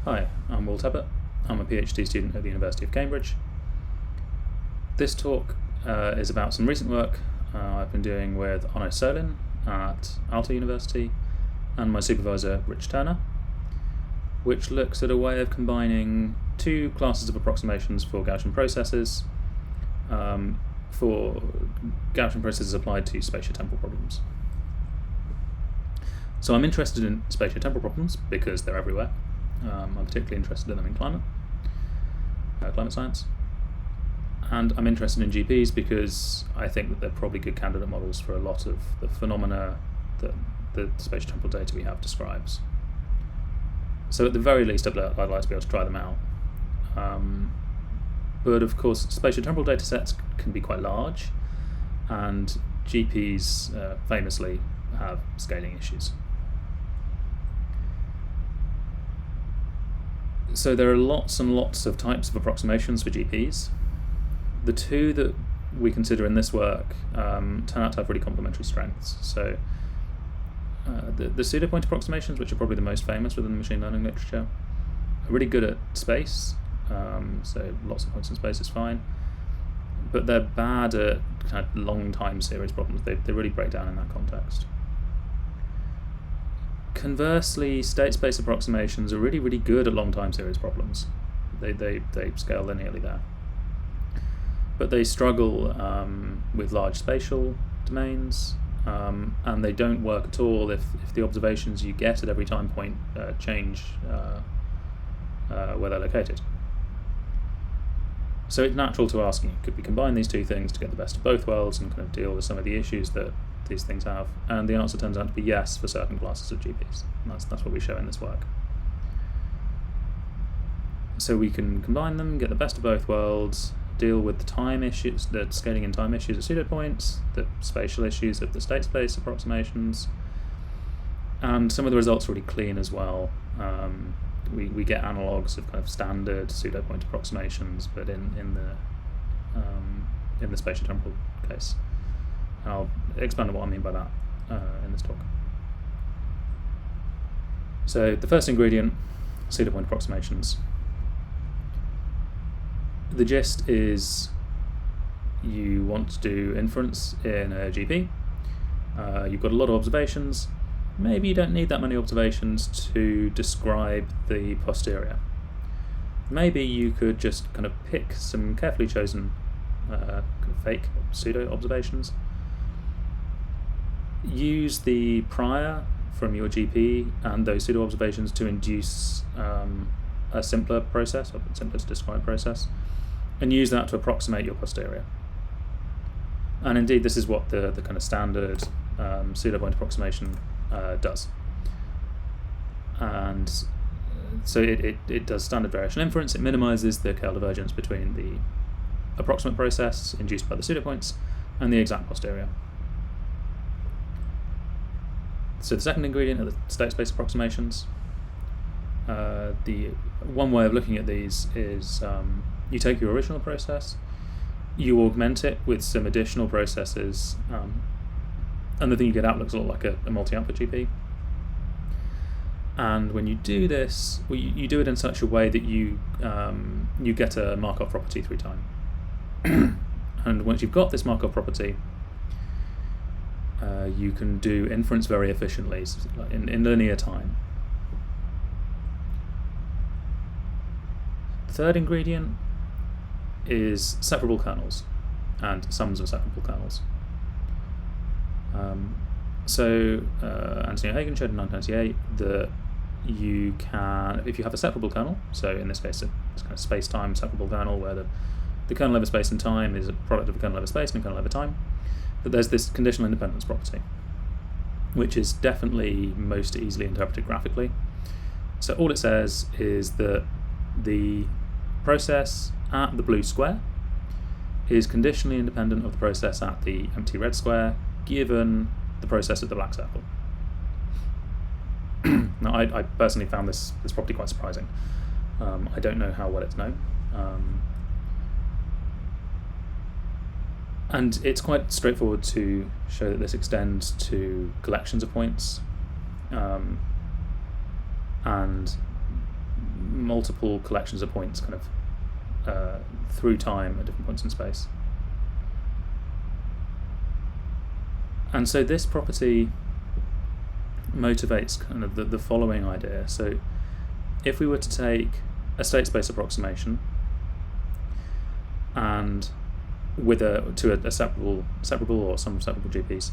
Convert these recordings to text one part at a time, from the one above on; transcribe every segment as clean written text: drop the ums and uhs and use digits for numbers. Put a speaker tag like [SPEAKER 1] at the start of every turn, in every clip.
[SPEAKER 1] Hi, I'm Will Tebbett. I'm a PhD student at the University of Cambridge. This talk is about some recent work I've been doing with Onno Solin at Aalto University and my supervisor Rich Turner, which looks at a way of combining two classes of approximations for Gaussian processes applied to spatiotemporal problems. So I'm interested in spatiotemporal problems because they're everywhere. I'm particularly interested in them in climate science. And I'm interested in GPs because I think that they're probably good candidate models for a lot of the phenomena that the spatiotemporal data we have describes. So at the very least, I'd like to be able to try them out. But of course, spatiotemporal data sets can be quite large, and GPs famously have scaling issues. So there are lots and lots of types of approximations for GPs. The two that we consider in this work turn out to have really complementary strengths. So the pseudo-point approximations, which are probably the most famous within the machine learning literature, are really good at space. So lots of points in space is fine. But they're bad at kind of long time series problems. They really break down in that context. Conversely, state space approximations are really, really good at long time series problems. They scale linearly there. But they struggle with large spatial domains, and they don't work at all if the observations you get at every time point change where they're located. So it's natural to ask, could we combine these two things to get the best of both worlds and kind of deal with some of the issues that these things have? And the answer turns out to be yes for certain classes of GPs. And that's what we show in this work. So we can combine them, get the best of both worlds, deal with the time issues, the scaling in time issues of pseudo-points, the spatial issues of the state space approximations, and some of the results are really clean as well. We get analogues of kind of standard pseudo-point approximations, but in the spatiotemporal case. And I'll expand on what I mean by that in this talk. So the first ingredient, pseudo-point approximations. The gist is you want to do inference in a GP. You've got a lot of observations. Maybe you don't need that many observations to describe the posterior. Maybe you could just kind of pick some carefully chosen kind of fake pseudo observations, use the prior from your GP and those pseudo observations to induce a simpler process, or simpler to describe process, and use that to approximate your posterior. And indeed, this is what the kind of standard pseudo-point approximation does. And so it does standard variational inference. It minimizes the KL divergence between the approximate process induced by the pseudo-points and the exact posterior. So the second ingredient are the state space approximations. The one way of looking at these is you take your original process, you augment it with some additional processes, and the thing you get out looks a lot like a multi-output GP. And when you do this, you do it in such a way that you get a Markov property through time. And once you've got this Markov property, you can do inference very efficiently in linear time. The third ingredient is separable kernels and sums of separable kernels. So Antonio Hagen showed in 1998 that you can, if you have a separable kernel, so in this case it's kind of space-time separable kernel where the kernel over space and time is a product of a kernel over space and a kernel over time, that there's this conditional independence property, which is definitely most easily interpreted graphically. So all it says is that the process at the blue square is conditionally independent of the process at the empty red square, given the process at the black circle. Now, I personally found this property quite surprising. I don't know how well it's known. And it's quite straightforward to show that this extends to collections of points. And multiple collections of points kind of through time at different points in space. And so this property motivates kind of the following idea. So if we were to take a state space approximation and with a separable or sum-separable GPs,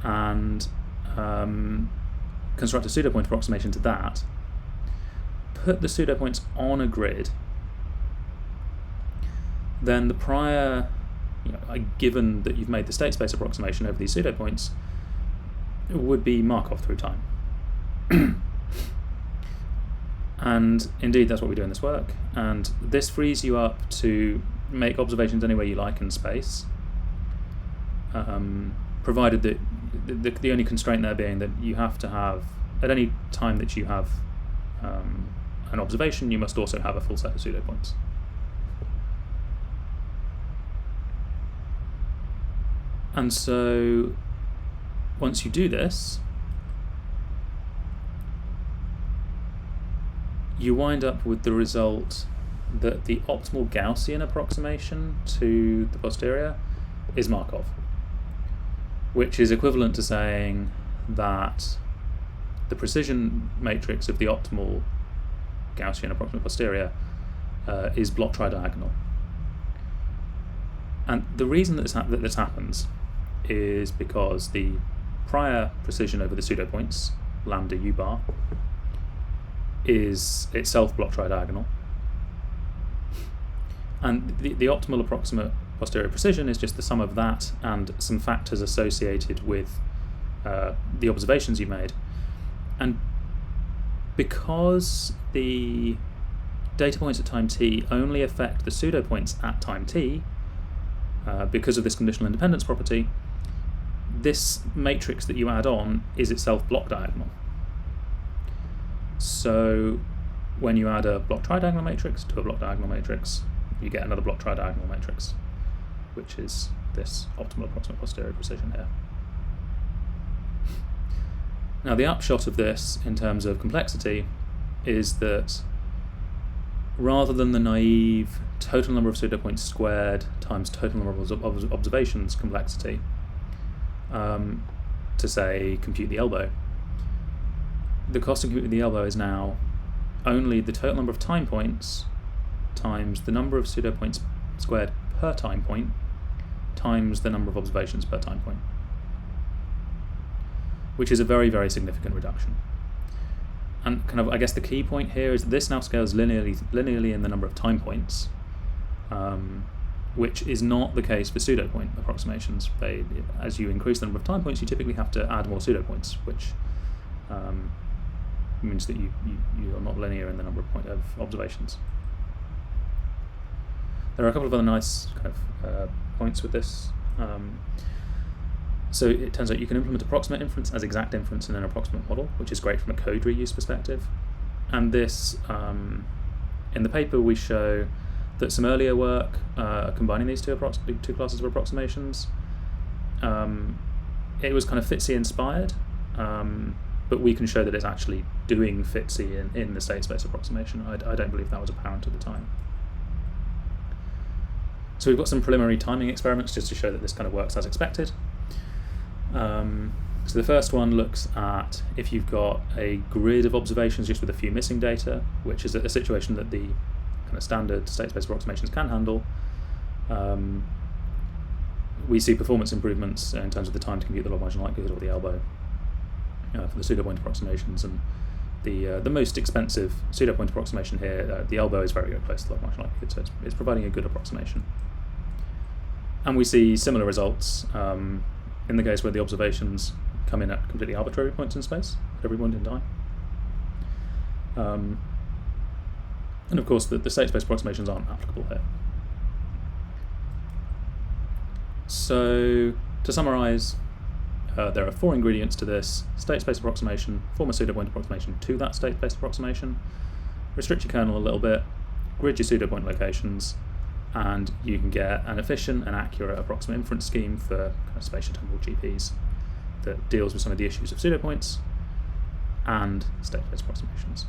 [SPEAKER 1] and construct a pseudo-point approximation to that, put the pseudo-points on a grid, then the prior, given that you've made the state space approximation over these pseudo-points, would be Markov through time. And indeed that's what we do in this work, and this frees you up to make observations anywhere you like in space, provided that the only constraint there being that you have to have, at any time that you have an observation, you must also have a full set of pseudo-points. And so once you do this, you wind up with the result that the optimal Gaussian approximation to the posterior is Markov, which is equivalent to saying that the precision matrix of the optimal Gaussian approximate posterior is block tridiagonal. And the reason that this happens is because the prior precision over the pseudo-points, lambda u bar, is itself block tridiagonal. And the optimal approximate posterior precision is just the sum of that and some factors associated with the observations you made. And because the data points at time t only affect the pseudo-points at time t, because of this conditional independence property, this matrix that you add on is itself block diagonal. So when you add a block tridiagonal matrix to a block diagonal matrix, you get another block tridiagonal matrix, which is this optimal approximate posterior precision here. Now the upshot of this in terms of complexity is that rather than the naive total number of pseudo-points squared times total number of observations complexity, to say compute the elbow, the cost of computing the elbow is now only the total number of time points times the number of pseudo-points squared per time point times the number of observations per time point, which is a very, very significant reduction. And kind of, I guess the key point here is that this now scales linearly in the number of time points, which is not the case for pseudo-point approximations. As you increase the number of time points, you typically have to add more pseudo-points, which means that you are not linear in the number of observations. There are a couple of other nice kind of points with this. So it turns out you can implement approximate inference as exact inference in an approximate model, which is great from a code reuse perspective. And this, in the paper, we show that some earlier work combining these two classes of approximations, it was kind of FITSI inspired, but we can show that it's actually doing FITSI in the state space approximation. I don't believe that was apparent at the time. So we've got some preliminary timing experiments just to show that this kind of works as expected. So the first one looks at if you've got a grid of observations just with a few missing data, which is a situation that the kind of standard state space approximations can handle. We see performance improvements in terms of the time to compute the log marginal likelihood or the elbow for the pseudo-point approximations, and the most expensive pseudo-point approximation here, the elbow is very, very close to the log marginal likelihood, so it's providing a good approximation. And we see similar results in the case where the observations come in at completely arbitrary points in space, at every point in time. And of course, the state space approximations aren't applicable here. So, to summarize, there are 4 ingredients to this: state space approximation, form a pseudo-point approximation to that state space approximation, restrict your kernel a little bit, grid your pseudo-point locations, and you can get an efficient and accurate approximate inference scheme for kind of spatio-temporal GPs that deals with some of the issues of pseudo-points and state space approximations.